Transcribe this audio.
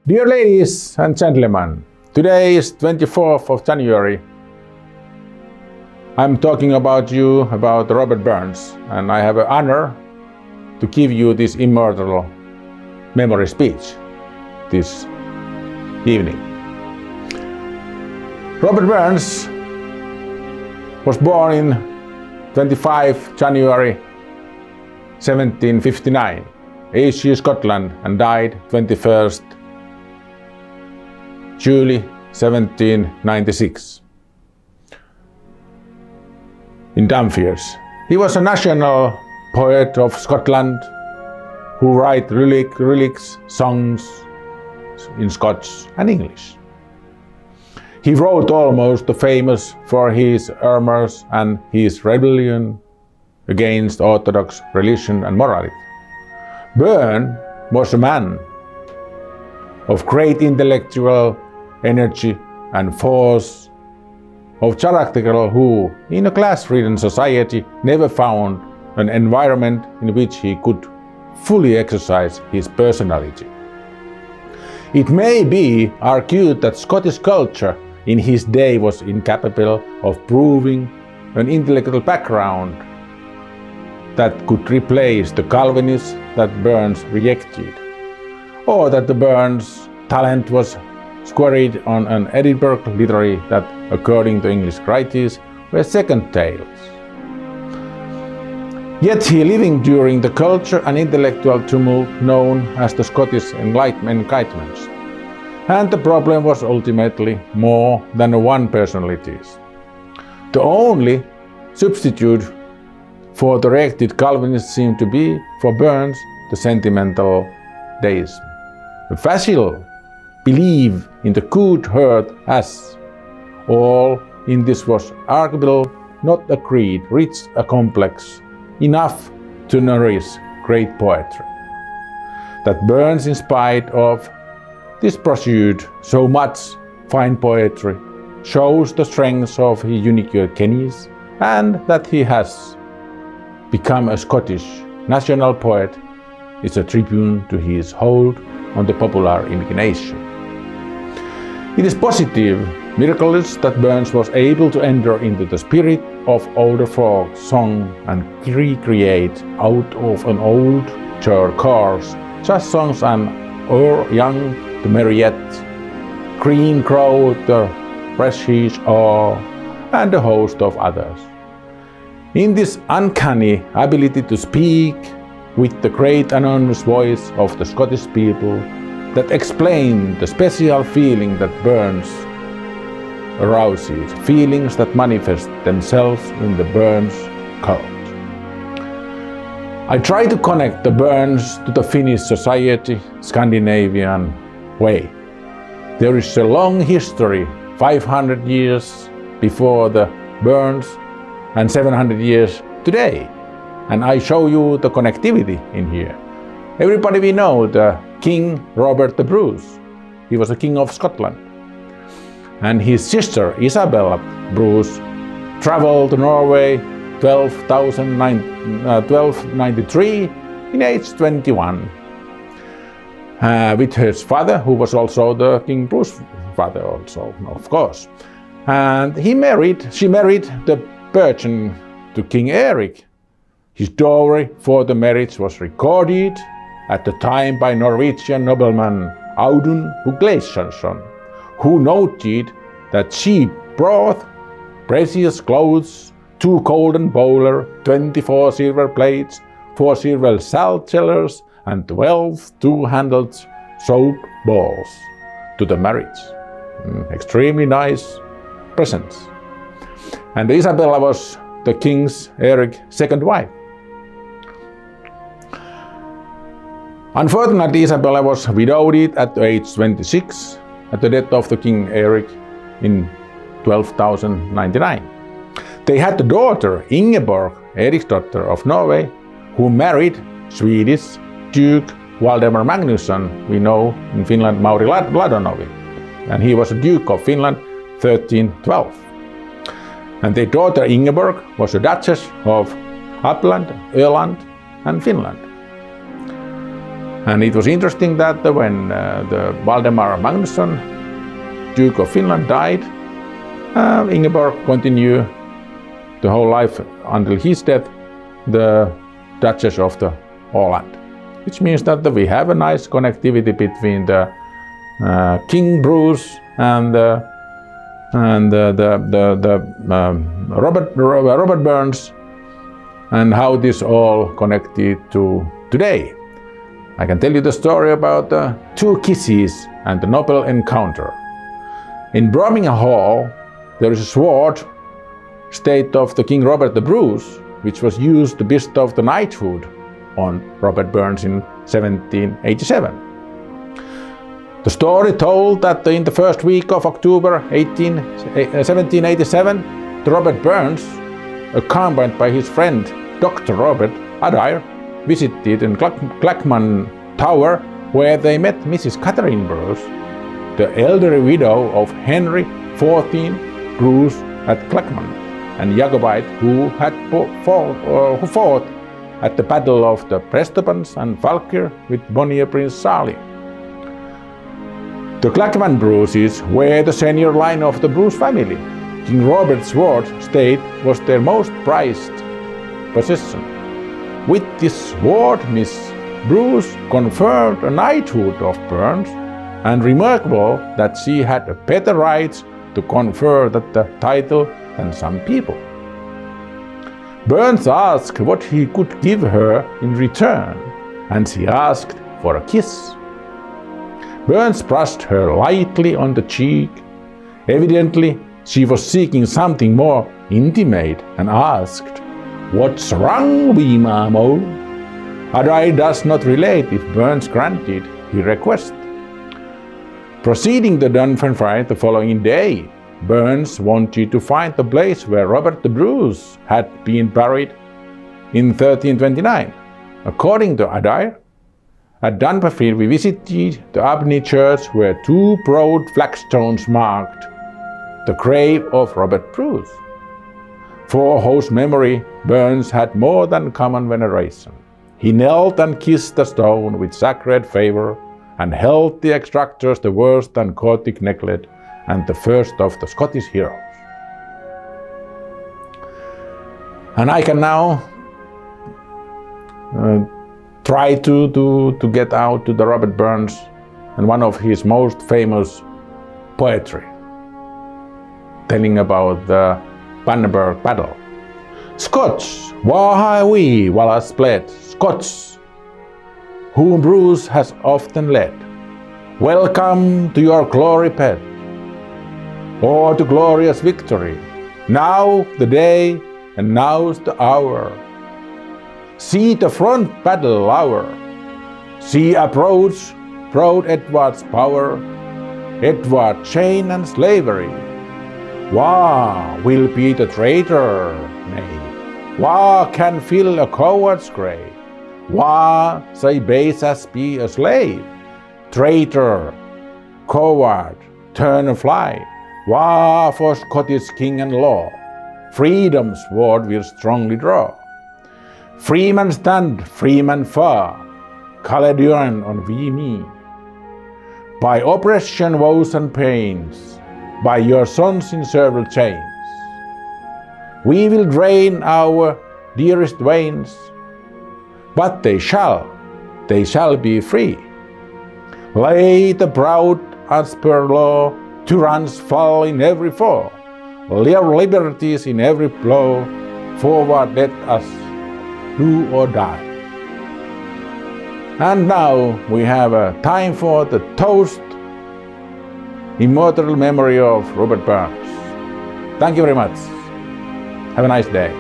Dear ladies and gentlemen, today is 24th of January. I'm talking about Robert Burns, and I have an honor to give you this immortal memory speech this evening. Robert Burns was born in 25 January 1759, Ayrshire, Scotland, and died 21st July 1796 in Dumfries. He was a national poet of Scotland who wrote lyrics, songs in Scots and English. He wrote almost famous for his amours and his rebellion against Orthodox religion and morality. Burns was a man of great intellectual energy and force of character who, in a class-ridden society, never found an environment in which he could fully exercise his personality. It may be argued that Scottish culture in his day was incapable of proving an intellectual background that could replace the Calvinists that Burns rejected, or that the Burns' talent was squared on an Edinburgh literary that, according to English critics, were second tales. Yet he living during the culture and intellectual tumult known as the Scottish Enlightenment, and the problem was ultimately more than one personalities. The only substitute for the rejected Calvinists seemed to be, for Burns, the sentimental deism. The facile belief in the good heart as all in this was arguable, not agreed, reached a complex enough to nourish great poetry. That Burns, in spite of this pursuit so much fine poetry, shows the strength of his unique genius, and that he has become a Scottish national poet is a tribute to his hold on the popular imagination. It is positive, miraculous, that Burns was able to enter into the spirit of older folk song and recreate out of an old church chorus just songs and O'er Young the Mariette, Green Crow the Prestige Or, and a host of others. In this uncanny ability to speak with the great anonymous voice of the Scottish people that explain the special feeling that Burns arouses, feelings that manifest themselves in the Burns cult. I try to connect the Burns to the Finnish society, Scandinavian way. There is a long history, 500 years before the Burns and 700 years today. And I show you the connectivity in here. Everybody we know the King Robert the Bruce. He was a king of Scotland. And his sister Isabella Bruce traveled to Norway 1293 in age 21 with his father, who was also the King Bruce's father also, of course. And she married the virgin to King Eric. His dowry for the marriage was recorded at the time by Norwegian nobleman Audun Ugleishansson, who noted that she brought precious clothes, 2 golden bowls, 24 silver plates, 4 silver salt cellars, and 12 two-handled soap balls to the marriage. Extremely nice presents. And Isabella was the King Eric's second wife. Unfortunately, Isabella was widowed at age 26 at the death of the King Eric in 1299. They had a daughter, Ingeborg, Eric's daughter of Norway, who married Swedish Duke Valdemar Magnusson, we know in Finland Mauri Ladanovi, and he was a Duke of Finland 1312. And their daughter Ingeborg was a Duchess of Uppland, Öland, and Finland. And it was interesting that when the Valdemar Magnusson, Duke of Finland, died, Ingeborg continued the whole life until his death, the Duchess of the Åland, which means that we have a nice connectivity between the King Bruce and Robert Burns, and how this all connected to today. I can tell you the story about the two kisses and the noble encounter. In Birmingham Hall, there is a sword, state of the King Robert the Bruce, which was used to bestow the knighthood on Robert Burns in 1787. The story told that in the first week of October 1787, Robert Burns, accompanied by his friend Dr. Robert Adair, visited in Clackmann Tower, where they met Mrs. Catherine Bruce, the elderly widow of Henry XIV Bruce at Clackmann, and Jacobite who fought at the Battle of the Prestopans and Falkir with Bonnier Prince Charlie. The Clackmann Bruces were the senior line of the Bruce family. King Robert's sword state was their most prized possession. With this sword, Miss Bruce conferred a knighthood of Burns, and remarkable that she had a better rights to confer that title than some people. Burns asked what he could give her in return, and she asked for a kiss. Burns brushed her lightly on the cheek. Evidently, she was seeking something more intimate, and asked, "What's wrong, wee mamo?" Adair does not relate if Burns granted his request. Proceeding to Dunfermline the following day, Burns wanted to find the place where Robert the Bruce had been buried in 1329. According to Adair, at Dunfermline we visited the Abbey Church where two broad flagstones marked the grave of Robert Bruce, for whose memory Burns had more than common veneration. He knelt and kissed the stone with sacred favor, and held the extractors the worst and Gothic neglect, and the first of the Scottish heroes. And I can now try to get out to the Robert Burns and one of his most famous poetry, telling about the Bannockburn battle. Scots, why we Wallace bled, Scots, whom Bruce has often led, welcome to your glory pet, or to glorious victory. Now the day, and now's the hour. See the front battle lower. See approach proud Edward's power, Edward chain and slavery. Wha will be the traitor, nay, wha can fill a coward's grave? Wha say base as be a slave? Traitor, coward, turn and fly. Wha for Scottish king and law, freedom's sword will strongly draw. Freeman stand, freeman fall, Caledonian on we me. By oppression, woes and pains, by your sons in several chains, we will drain our dearest veins, but they shall be free. Lay the proud as per law, tyrants fall in every foe, their liberties in every blow, forward let us do or die. And now we have a time for the toast, immortal memory of Robert Burns. Thank you very much. Have a nice day.